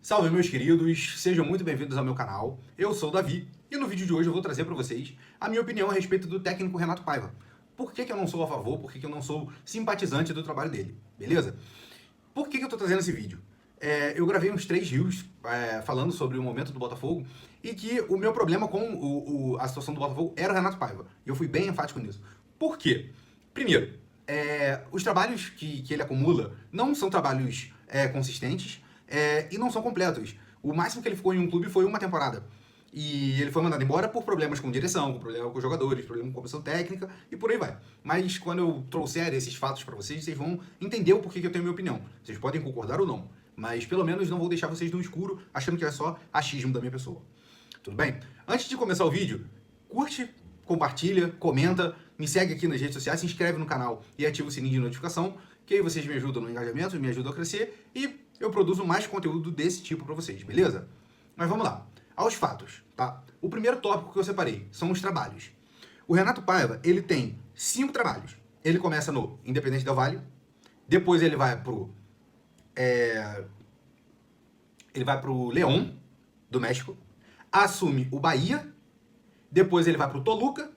Salve, meus queridos, sejam muito bem-vindos ao meu canal. Eu sou o Davi e no vídeo de hoje eu vou trazer para vocês a minha opinião a respeito do técnico Renato Paiva. Por que eu não sou a favor, por que eu não sou simpatizante do trabalho dele, beleza? Por que eu tô trazendo esse vídeo? Eu gravei uns 3 reels falando sobre o momento do Botafogo e que o meu problema com a situação do Botafogo era o Renato Paiva. E eu fui bem enfático nisso. Por quê? Primeiro, os trabalhos que ele acumula não são trabalhos consistentes e não são completos. O máximo que ele ficou em um clube foi uma temporada. E ele foi mandado embora por problemas com direção, com problema com os jogadores, problema com comissão técnica e por aí vai. Mas quando eu trouxer esses fatos para vocês, vocês vão entender o porquê que eu tenho minha opinião. Vocês podem concordar ou não, mas pelo menos não vou deixar vocês no escuro achando que é só achismo da minha pessoa. Tudo bem? Antes de começar o vídeo, curte, compartilha, comenta, me segue aqui nas redes sociais, se inscreve no canal e ativa o sininho de notificação, que aí vocês me ajudam no engajamento, me ajudam a crescer e eu produzo mais conteúdo desse tipo para vocês, beleza? Mas vamos lá. Aos fatos, tá? O primeiro tópico que eu separei são os trabalhos. O Renato Paiva, ele tem 5 trabalhos. Ele começa no Independente Del Valle, depois ele vai pro León, do México, assume o Bahia, depois ele vai pro Toluca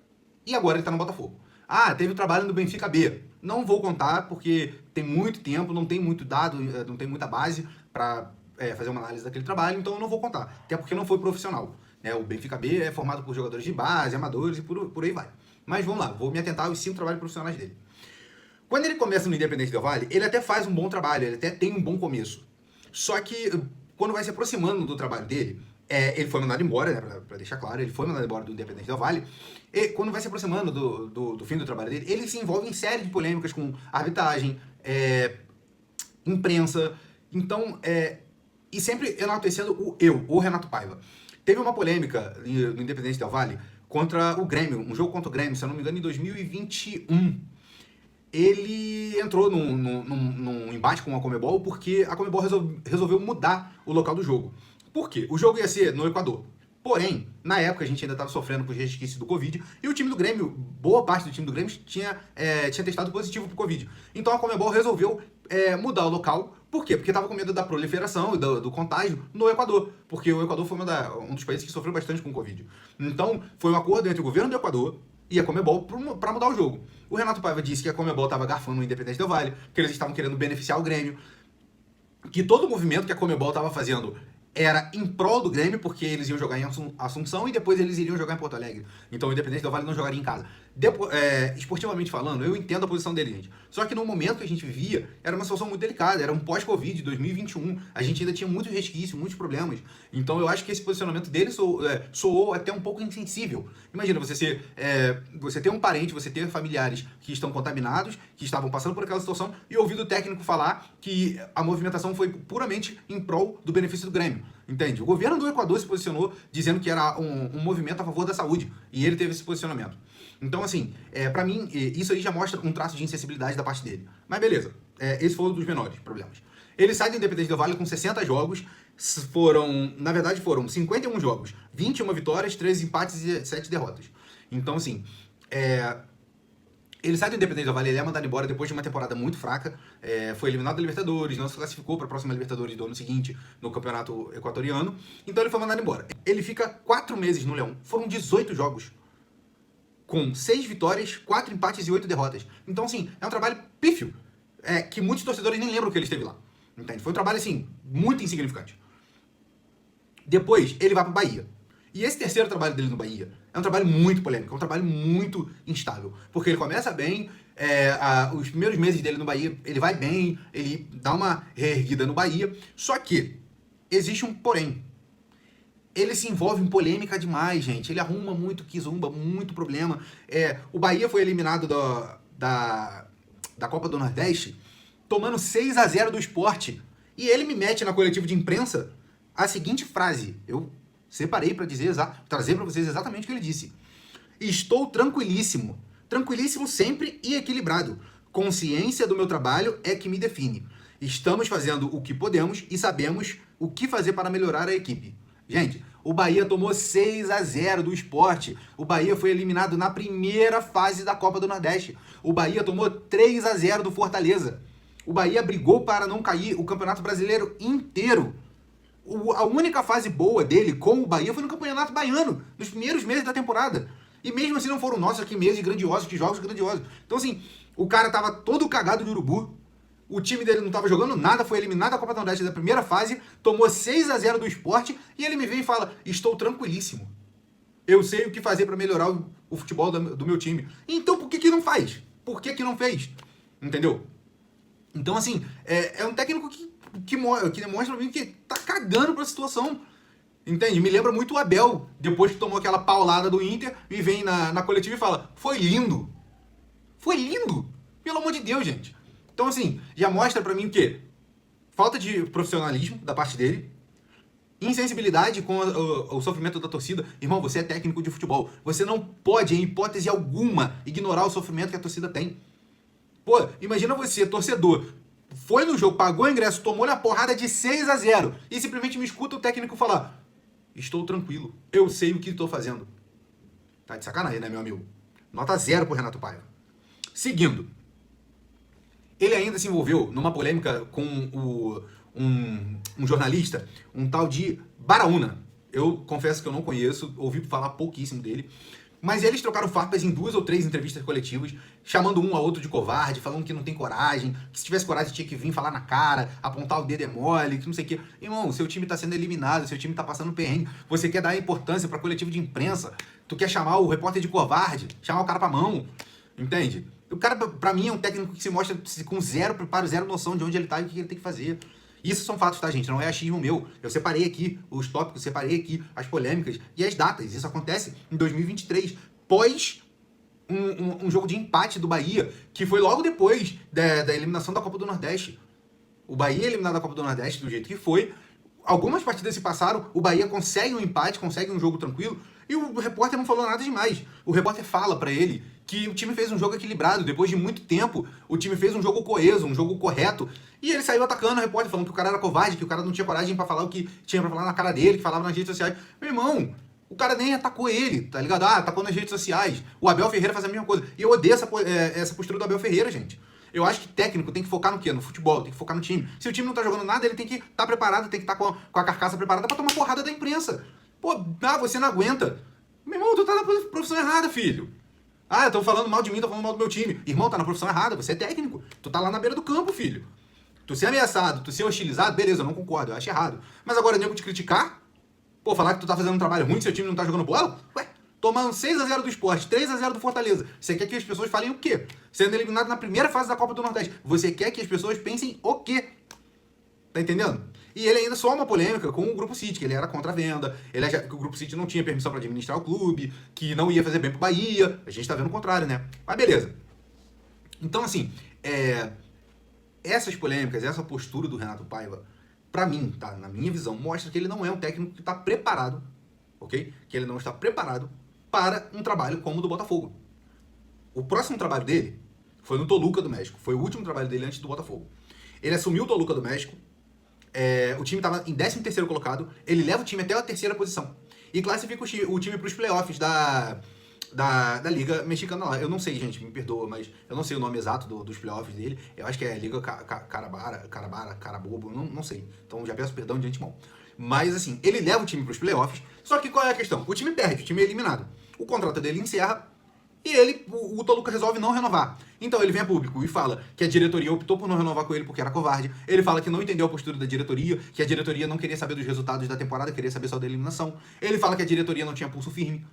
e agora ele tá no Botafogo. Ah, teve o trabalho no Benfica B. Não vou contar porque tem muito tempo, não tem muito dado, não tem muita base para fazer uma análise daquele trabalho, então eu não vou contar. Até porque não foi profissional. O Benfica B é formado por jogadores de base, amadores e por aí vai. Mas vamos lá, vou me atentar aos 5 trabalhos profissionais dele. Quando ele começa no Independente Del Valle, ele até faz um bom trabalho, ele até tem um bom começo. Só que quando vai se aproximando do trabalho dele, ele foi mandado embora, né, pra deixar claro, ele foi mandado embora do Independente Del Valle, e quando vai se aproximando do fim do trabalho dele, ele se envolve em série de polêmicas com arbitragem, imprensa, então, e sempre enaltecendo o Renato Paiva. Teve uma polêmica no Independente Del Valle contra o Grêmio, um jogo contra o Grêmio, se eu não me engano, em 2021. Ele entrou num embate com a Conmebol porque a Conmebol resolveu mudar o local do jogo. Por quê? O jogo ia ser no Equador. Porém, na época a gente ainda estava sofrendo com os resquícios do Covid e o time do Grêmio, boa parte do time do Grêmio tinha testado positivo para o Covid. Então a Conmebol resolveu mudar o local. Por quê? Porque estava com medo da proliferação e do contágio no Equador. Porque o Equador foi um dos países que sofreu bastante com o Covid. Então foi um acordo entre o governo do Equador e a Conmebol para mudar o jogo. O Renato Paiva disse que a Conmebol estava garfando no Independente Del Valle, que eles estavam querendo beneficiar o Grêmio, que todo o movimento que a Conmebol estava fazendo era em prol do Grêmio, porque eles iam jogar em Assunção e depois eles iriam jogar em Porto Alegre. Então o Independente Del Valle não jogaria em casa. Esportivamente falando, eu entendo a posição dele, gente. Só que no momento que a gente vivia, era uma situação muito delicada, era um pós-Covid, 2021. A gente ainda tinha muitos resquícios, muitos problemas. Então eu acho que esse posicionamento dele soou até um pouco insensível. Imagina, você ter um parente, você ter familiares que estão contaminados, que estavam passando por aquela situação, e ouvir o técnico falar que a movimentação foi puramente em prol do benefício do Grêmio. Entende? O governo do Equador se posicionou dizendo que era um movimento a favor da saúde. E ele teve esse posicionamento. Então, assim, pra mim, isso aí já mostra um traço de insensibilidade da parte dele. Mas beleza, esse foi um dos menores problemas. Ele sai do Independente Del Valle com 60 jogos. Na verdade, foram 51 jogos, 21 vitórias, 13 empates e 7 derrotas. Então, assim, ele sai do Independente Del Valle, ele é mandado embora depois de uma temporada muito fraca, foi eliminado da Libertadores, não se classificou para a próxima Libertadores do ano seguinte, no campeonato equatoriano, então ele foi mandado embora. Ele fica 4 meses no Leão, foram 18 jogos, com 6 vitórias, 4 empates e 8 derrotas. Então, assim, é um trabalho pífio, que muitos torcedores nem lembram que ele esteve lá, entende? Foi um trabalho, assim, muito insignificante. Depois, ele vai para o Bahia. E esse terceiro trabalho dele no Bahia é um trabalho muito polêmico, é um trabalho muito instável. Porque ele começa bem, os primeiros meses dele no Bahia, ele vai bem, ele dá uma reerguida no Bahia, só que existe um porém. Ele se envolve em polêmica demais, gente. Ele arruma muito quizumba, muito problema. O Bahia foi eliminado da Copa do Nordeste tomando 6-0 do Sport. E ele me mete na coletiva de imprensa a seguinte frase. Eu separei para trazer para vocês exatamente o que ele disse. Estou tranquilíssimo. Tranquilíssimo sempre e equilibrado. Consciência do meu trabalho é que me define. Estamos fazendo o que podemos e sabemos o que fazer para melhorar a equipe. Gente, o Bahia tomou 6-0 do Sport. O Bahia foi eliminado na primeira fase da Copa do Nordeste. O Bahia tomou 3-0 do Fortaleza. O Bahia brigou para não cair o Campeonato Brasileiro inteiro. A única fase boa dele com o Bahia foi no Campeonato Baiano, nos primeiros meses da temporada. E mesmo assim não foram, nossa, que meses grandiosos, que jogos grandiosos. Então assim, o cara tava todo cagado de urubu, o time dele não tava jogando nada, foi eliminado da Copa do Nordeste da primeira fase, tomou 6-0 do Sport, e ele me vem e fala, estou tranquilíssimo. Eu sei o que fazer para melhorar o futebol do meu time. Então por que não faz? Por que não fez? Entendeu? Então assim, é um técnico que demonstra pra mim que tá cagando pra situação. Entende? Me lembra muito o Abel, depois que tomou aquela paulada do Inter, e vem na coletiva e fala, foi lindo. Foi lindo. Pelo amor de Deus, gente. Então, assim, já mostra pra mim o quê? Falta de profissionalismo da parte dele, insensibilidade com o sofrimento da torcida. Irmão, você é técnico de futebol. Você não pode, em hipótese alguma, ignorar o sofrimento que a torcida tem. Pô, imagina você, torcedor, foi no jogo, pagou o ingresso, tomou-lhe a porrada de 6-0 e simplesmente me escuta o técnico falar, estou tranquilo, eu sei o que estou fazendo. Tá de sacanagem, né, meu amigo? Nota 0 pro Renato Paiva. Seguindo. Ele ainda se envolveu numa polêmica com um jornalista, um tal de Baraúna. Eu confesso que eu não conheço, ouvi falar pouquíssimo dele. Mas eles trocaram farpas em 2 ou 3 entrevistas coletivas, chamando um ao outro de covarde, falando que não tem coragem, que se tivesse coragem tinha que vir falar na cara, apontar o dedo é mole, que não sei o quê. Irmão, seu time tá sendo eliminado, seu time tá passando perrengue, você quer dar importância pra coletivo de imprensa, tu quer chamar o repórter de covarde, chamar o cara pra mão, entende? O cara, pra mim, é um técnico que se mostra com zero preparo, zero noção de onde ele tá e o que ele tem que fazer. Isso são fatos, tá, gente? Não é achismo meu. Eu separei aqui os tópicos, separei aqui as polêmicas e as datas. Isso acontece em 2023, pós um jogo de empate do Bahia, que foi logo depois da eliminação da Copa do Nordeste. O Bahia eliminado da Copa do Nordeste do jeito que foi. Algumas partidas se passaram, o Bahia consegue um empate, consegue um jogo tranquilo, e o repórter não falou nada demais. O repórter fala pra ele que o time fez um jogo equilibrado, depois de muito tempo, o time fez um jogo coeso, um jogo correto, e ele saiu atacando o repórter, falando que o cara era covarde, que o cara não tinha coragem pra falar o que tinha pra falar na cara dele, que falava nas redes sociais. Meu irmão, o cara nem atacou ele, tá ligado? Ah, atacou nas redes sociais. O Abel Ferreira faz a mesma coisa. E eu odeio essa postura do Abel Ferreira, gente. Eu acho que técnico tem que focar no quê? No futebol, tem que focar no time. Se o time não tá jogando nada, ele tem que estar preparado, tem que estar com a carcaça preparada pra tomar porrada da imprensa. Pô, você não aguenta. Meu irmão, tu tá na profissão errada, filho. Ah, estão falando mal de mim, estão falando mal do meu time. Irmão, tá na profissão errada, você é técnico. Tu tá lá na beira do campo, filho. Tu ser ameaçado, tu ser hostilizado, beleza, eu não concordo, eu acho errado. Mas agora, nego te criticar? Pô, falar que tu tá fazendo um trabalho ruim, seu time não tá jogando bola? Ué, tomando 6-0 do Sport, 3-0 do Fortaleza. Você quer que as pessoas falem o quê? Sendo eliminado na primeira fase da Copa do Nordeste. Você quer que as pessoas pensem o quê? Tá entendendo? E ele ainda só uma polêmica com o Grupo City, que ele era contra a venda, ele achava que o Grupo City não tinha permissão para administrar o clube, que não ia fazer bem pro Bahia. A gente tá vendo o contrário, né? Mas beleza. Então, assim, essas polêmicas, essa postura do Renato Paiva, pra mim, tá? Na minha visão, mostra que ele não é um técnico que tá preparado, ok? Que ele não está preparado para um trabalho como o do Botafogo. O próximo trabalho dele foi no Toluca do México. Foi o último trabalho dele antes do Botafogo. Ele assumiu o Toluca do México. O time estava em 13º colocado. Ele leva o time até a 3ª posição. E classifica o time para os playoffs da Liga Mexicana lá. Eu não sei, gente, me perdoa, mas eu não sei o nome exato dos playoffs dele. Eu acho que é Liga Carabobo, não sei. Então já peço perdão de antemão. Mas assim, ele leva o time para os playoffs. Só que qual é a questão? O time perde, o time é eliminado. O contrato dele encerra. E o Toluca resolve não renovar. Então ele vem a público e fala que a diretoria optou por não renovar com ele porque era covarde. Ele fala que não entendeu a postura da diretoria, que a diretoria não queria saber dos resultados da temporada, queria saber só da eliminação. Ele fala que a diretoria não tinha pulso firme.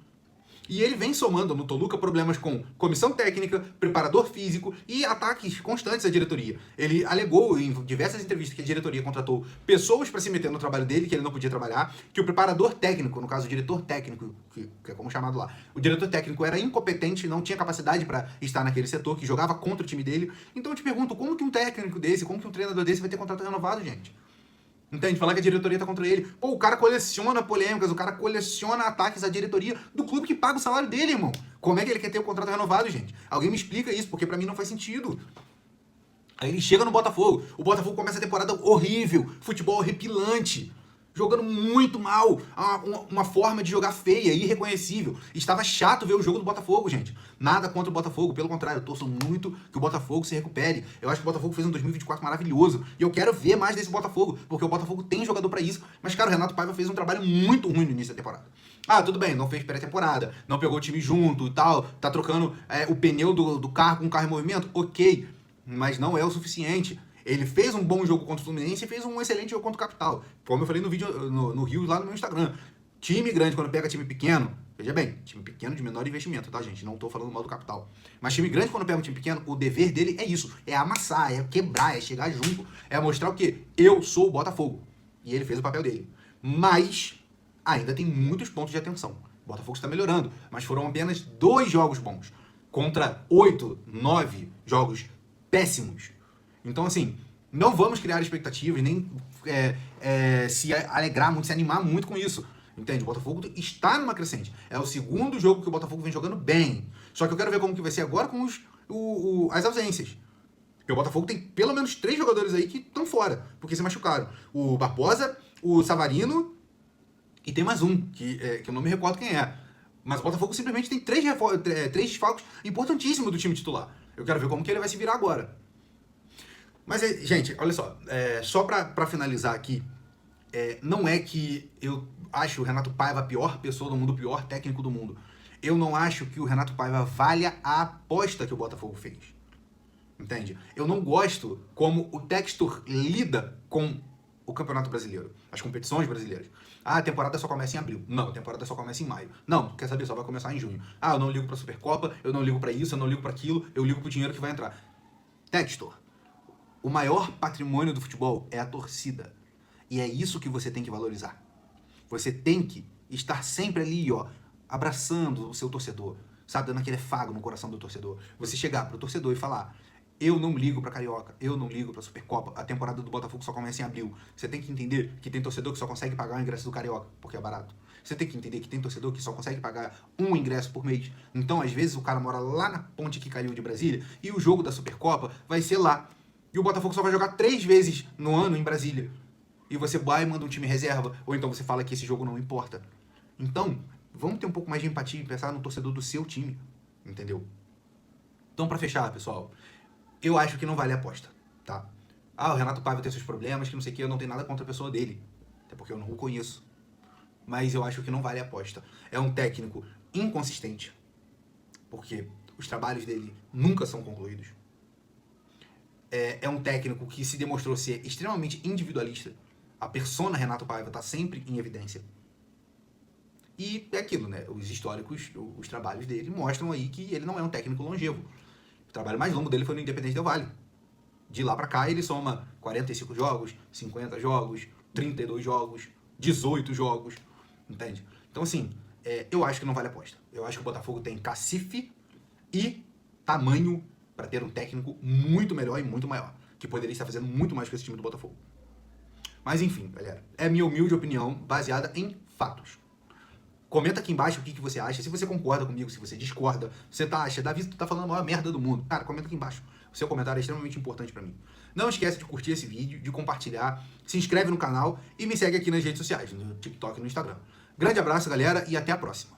E ele vem somando no Toluca problemas com comissão técnica, preparador físico e ataques constantes à diretoria. Ele alegou em diversas entrevistas que a diretoria contratou pessoas para se meter no trabalho dele, que ele não podia trabalhar, que o preparador técnico, no caso o diretor técnico, que é como chamado lá, o diretor técnico era incompetente, não tinha capacidade para estar naquele setor, que jogava contra o time dele. Então eu te pergunto, como que um técnico desse, como que um treinador desse vai ter contrato renovado, gente? Entende? Falar que a diretoria tá contra ele. Pô, o cara coleciona polêmicas, o cara coleciona ataques à diretoria do clube que paga o salário dele, irmão. Como é que ele quer ter o contrato renovado, gente? Alguém me explica isso, porque pra mim não faz sentido. Aí ele chega no Botafogo, o Botafogo começa a temporada horrível, futebol horripilante. jogando muito mal, uma forma de jogar feia, irreconhecível. Estava chato ver o jogo do Botafogo, gente. Nada contra o Botafogo, pelo contrário, eu torço muito que o Botafogo se recupere. Eu acho que o Botafogo fez um 2024 maravilhoso, e eu quero ver mais desse Botafogo, porque o Botafogo tem jogador pra isso. Mas, cara, o Renato Paiva fez um trabalho muito ruim no início da temporada. Ah, tudo bem, não fez pré-temporada, não pegou o time junto e tal, tá trocando o pneu do carro com o carro em movimento, ok, mas não é o suficiente. Ele fez um bom jogo contra o Fluminense e fez um excelente jogo contra o Capital. Como eu falei no vídeo, no Rio, lá no meu Instagram. Time grande, quando pega time pequeno, veja bem, time pequeno de menor investimento, tá, gente? Não tô falando mal do Capital. Mas time grande, quando pega um time pequeno, o dever dele é isso. É amassar, é quebrar, é chegar junto, é mostrar o quê? Eu sou o Botafogo. E ele fez o papel dele. Mas ainda tem muitos pontos de atenção. O Botafogo está melhorando, mas foram apenas 2 jogos bons. Contra 8, 9 jogos péssimos. Então, assim, não vamos criar expectativas, nem se alegrar muito, se animar muito com isso. Entende? O Botafogo está numa crescente. É o segundo jogo que o Botafogo vem jogando bem. Só que eu quero ver como que vai ser agora com as ausências. Porque o Botafogo tem pelo menos 3 jogadores aí que estão fora, porque se machucaram. O Barbosa, o Savarino e tem mais um, que eu não me recordo quem é. Mas o Botafogo simplesmente tem 3 desfalques importantíssimos do time titular. Eu quero ver como que ele vai se virar agora. Mas, gente, olha só pra finalizar aqui, não é que eu acho o Renato Paiva a pior pessoa do mundo, o pior técnico do mundo. Eu não acho que o Renato Paiva valha a aposta que o Botafogo fez. Entende? Eu não gosto como o Textor lida com o Campeonato Brasileiro, as competições brasileiras. Ah, a temporada só começa em abril. Não, a temporada só começa em maio. Não, quer saber? Só vai começar em junho. Ah, eu não ligo pra Supercopa, eu não ligo pra isso, eu não ligo pra aquilo, eu ligo pro dinheiro que vai entrar. Textor, o maior patrimônio do futebol é a torcida. E é isso que você tem que valorizar. Você tem que estar sempre ali, ó, abraçando o seu torcedor, sabe, dando aquele afago no coração do torcedor. Você chegar pro torcedor e falar: eu não ligo pra Carioca, eu não ligo pra Supercopa, a temporada do Botafogo só começa em abril. Você tem que entender que tem torcedor que só consegue pagar o ingresso do Carioca, porque é barato. Você tem que entender que tem torcedor que só consegue pagar um ingresso por mês. Então, às vezes, o cara mora lá na ponte que caiu de Brasília e o jogo da Supercopa vai ser lá. E o Botafogo só vai jogar 3 vezes no ano em Brasília. E você vai e manda um time reserva, ou então você fala que esse jogo não importa. Então, vamos ter um pouco mais de empatia e pensar no torcedor do seu time, entendeu? Então, pra fechar, pessoal, eu acho que não vale a aposta, tá? Ah, o Renato Paiva tem seus problemas, que não sei o que, eu não tenho nada contra a pessoa dele, até porque eu não o conheço. Mas eu acho que não vale a aposta. É um técnico inconsistente, porque os trabalhos dele nunca são concluídos. É um técnico que se demonstrou ser extremamente individualista. A persona Renato Paiva está sempre em evidência. E é aquilo, né? Os históricos, os trabalhos dele mostram aí que ele não é um técnico longevo. O trabalho mais longo dele foi no Independente Del Valle. De lá pra cá ele soma 45 jogos, 50 jogos, 32 jogos, 18 jogos, entende? Então assim, eu acho que não vale a aposta. Eu acho que o Botafogo tem cacife e tamanho para ter um técnico muito melhor e muito maior, que poderia estar fazendo muito mais com esse time do Botafogo. Mas enfim, galera, é minha humilde opinião baseada em fatos. Comenta aqui embaixo o que você acha, se você concorda comigo, se você discorda, você acha, Davi, tu tá falando a maior merda do mundo. Cara, comenta aqui embaixo. O seu comentário é extremamente importante pra mim. Não esquece de curtir esse vídeo, de compartilhar, se inscreve no canal e me segue aqui nas redes sociais, no TikTok e no Instagram. Grande abraço, galera, e até a próxima.